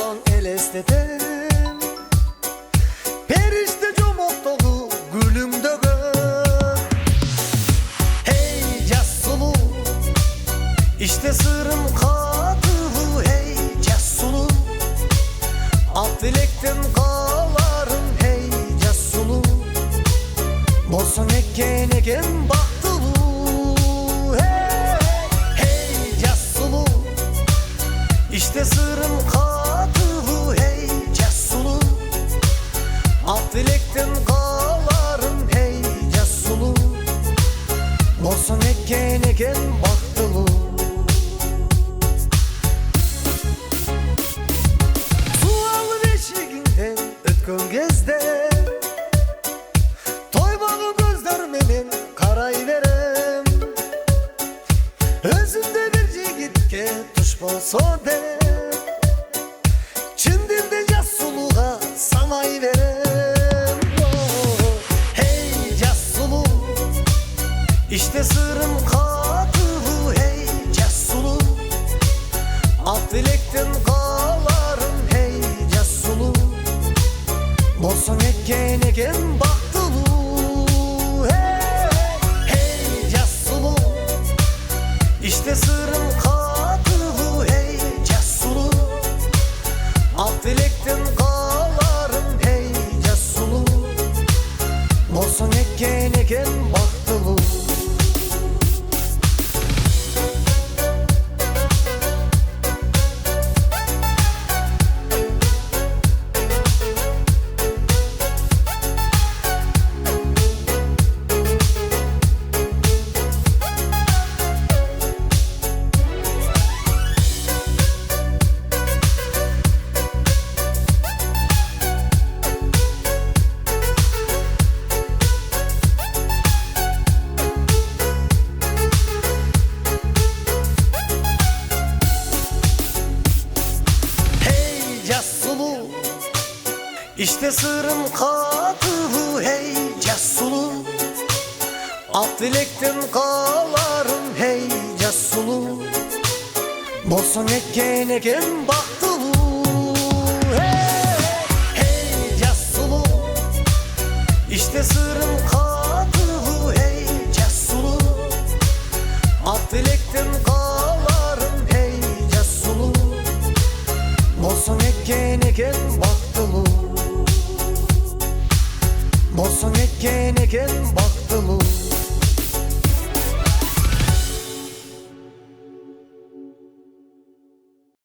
bolsan elestetem perişte comoktolu gülümdөгön. Hey Cassulu, işte sırrım katılı. Hey Cassulu, alt dilekten kalarım. Hey Cassulu, bolsan eken eken baktılı. Hey Cassulu, işte sırrım katılı. Hey Cassulu, alt dilekten kalarım. Hey Cassulu, bolsan eken eken baktılı. Sualı beşiginden ötkön gezde toymağı gözler menen karayverem. Özünde bir jigitke tuş bolsa de çın dilde Cassuluğa samay verem. Hey Cassulu, işte sırrım katılı. Hey Cassulu, alt dilekten kalarım. Hey Cassulu, bolsan eken eken baktılı. Hey Cassulu, işte sırrım katılı. Hey Cassulu, alt dilekten kalarım. Hey Cassulu, bolsan eken eken baktılı. Cassulu, işte sırrım katılı. Hey Cassulu, alt dilekten kalarım. Hey Cassulu, bolsan eken eken baktılı. Hey Cassulu, işte sırrım katılı. Hey Cassulu, alt dilekten kalarım. Hey Cassulu, bolsan eken eken baktılı. Bolsan eken eken baktılı.